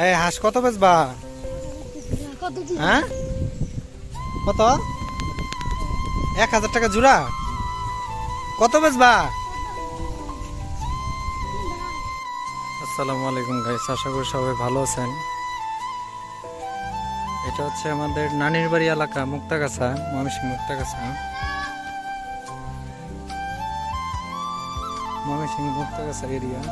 এই হাঁস কত বেচবা? হ্যাঁ কত? 1000 টাকা জোড়া? কত বেচবা? আসসালামু আলাইকুম গাইস, আশা করি সবাই ভালো আছেন। এটা হচ্ছে আমাদের নানির বাড়ি এলাকা, মুক্তাগাছা, ময়মনসিংহ মুক্তাগাছা। ময়মনসিংহ মুক্তাগাছা এরিয়া।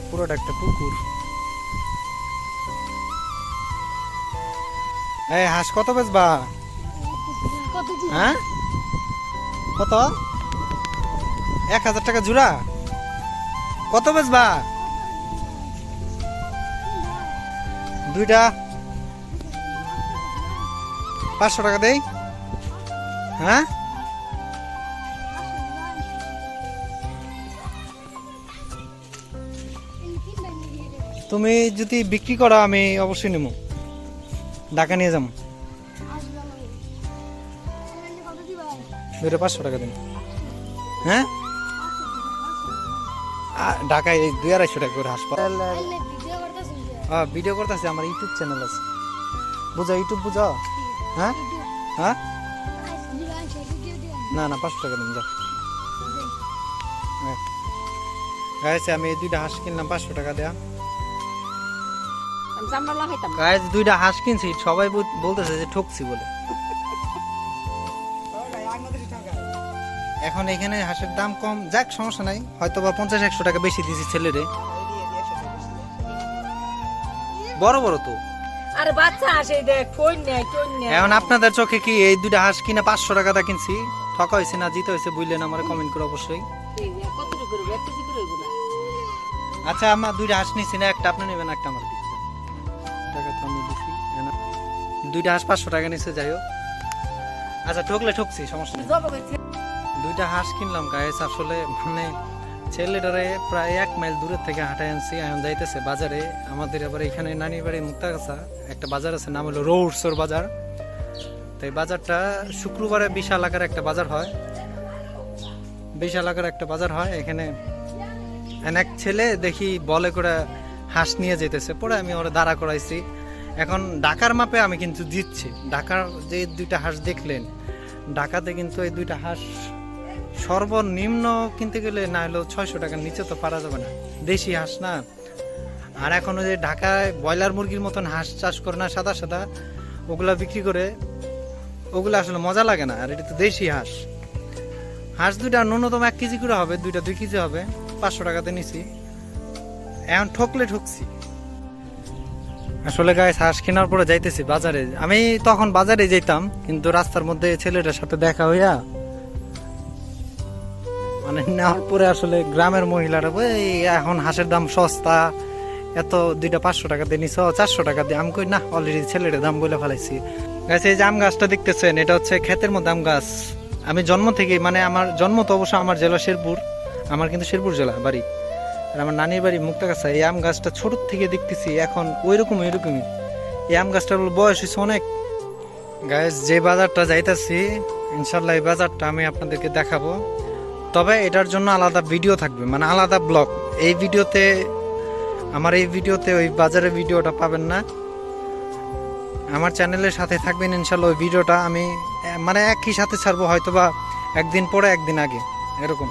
পুরোটা একটা পুকুর। এই হাঁস কত বেচবা? হ্যাঁ কত? 1000 টাকা জোড়া? কত বেচবা? দুইটা 500 টাকা দেই। হ্যাঁ তুমি যদি বিক্রি করো আমি অবশ্যই নেবো, ঢাকা নিয়ে যাবো। দুইটা 500 টাকা দিন। হ্যাঁ ঢাকায় 200-250 টাকা করে হাসপাতাল। ভিডিও করতেছে, আমার ইউটিউব চ্যানেল আছে, বুঝো? ইউটিউব বুঝো? হ্যাঁ হ্যাঁ না না 500 টাকা দিন যাও। আমি এই দুইটা হাঁস কিনলাম 500 টাকা দেয়া। দুইটা হাঁস কিনছি, সবাই বলতেছে যে ঠকছি বলে। এখন এখানে হাঁসের দাম কম, যাক সমস্যা নাই, হয়তো বা 50-100 টাকা বেশি দিয়েছি ছেলেরে। বড় বড় তো। আরে বাচ্চা হাঁস এই দেখ, ফোন নেই টোন নেই। এখন আপনাদের চোখে কি এই দুইটা হাঁস কিনা 500 টাকা দা কিনছি ঠকা হয়েছে না জিতে হয়েছে বুঝলেন? আমার কমেন্ট করে অবশ্যই। কতটুকু করবে? 1 কেজি করে হইব না। আচ্ছা আমার দুইটা হাঁস নিছি না, একটা আপনি নেবেন, একটা আমার দিচ্ছেন টাকা তো আমি দিছি না। দুইটা হাঁস 500 টাকা নিছে, যাই হোক। আচ্ছা ঠকলে ঠকছি, সমস্যা নেই। দুইটা হাঁস কিনলাম গাইস, আসলে মানে ছেলেটারে প্রায় 1 মাইল দূরের থেকে হাঁটাই আনছি। এখন যাইতেছে বাজারে। আমাদের আবার এখানে নানির বাড়ি মুক্তাগাছা একটা বাজার আছে, নাম হলো রৌড়সর বাজার। তো এই বাজারটা শুক্রবারে বিশাল আকার একটা বাজার হয়, বিশাল আকার একটা বাজার হয় এখানে। এক ছেলে দেখি বলে করে হাঁস নিয়ে যেতেছে, পরে আমি ওরা দাঁড়া করাইছি। এখন ঢাকার মাপে আমি কিন্তু দিচ্ছি। ঢাকার যে দুইটা হাঁস দেখলেন, ঢাকাতে কিন্তু এই দুইটা হাঁস সর্বনিম্ন কিনতে গেলে না হলেও 600 টাকার নিচে তো পারা যাবে না, দেশি হাঁস না। আর এখন ওই যে ঢাকায় ব্রয়লার মুরগির মতন হাঁস চাষ করে না, সাদা সাদা, ওগুলা বিক্রি করে, ওগুলো আসলে মজা লাগে না। আর এটা তো দেশি হাঁস। হাঁস দুইটা ন্যূনতম 1 কেজি করে হবে, দুইটা 2 কেজি হবে। 500 টাকাতে নিছি। এখন ঠকলে ঠকছি আসলে গাইস। হাঁস কেনার পরে যাইতেছি বাজারে। আমি তখন বাজারে যেতাম, কিন্তু রাস্তার মধ্যে ছেলেটার সাথে দেখা হইয়া মানে নেওয়ার পরে আসলে গ্রামের মহিলারা এখন হাঁসের দাম সস্তা, এত দুইটা 500 টাকা দিয়ে নিছ, 400 টাকা দিয়ে। আমি কই না, অলরেডি ছেলেটার দাম বলে ফেলাইছি। গাছ এই যে আম গাছটা দেখতেছেন, এটা হচ্ছে ক্ষেতের মধ্যে আম গাছ। আমি জন্ম থেকে, মানে আমার জন্ম তো অবশ্য আমার জেলা শেরপুর, আমার কিন্তু শেরপুর জেলা বাড়ি, আর আমার নানির বাড়ি মুক্তাগাছা। এই আম গাছটা ছোট থেকে দেখতেছি, এখন ওইরকমই এই আম গাছটার বয়স হয়েছে অনেক। গাছ যে বাজারটা যাইতেছি, ইনশাল্লাহ এই বাজারটা আমি আপনাদেরকে দেখাবো। তবে এটার জন্য আলাদা ভিডিও থাকবে, মানে আলাদা ব্লগ। এই ভিডিওতে ওই বাজারের ভিডিওটা পাবেন না। আমার চ্যানেলের সাথে থাকবেন ইনশাল্লাহ। ওই ভিডিওটা আমি মানে একই সাথে ছাড়বো, হয়তো বা একদিন পরে একদিন আগে, এরকম।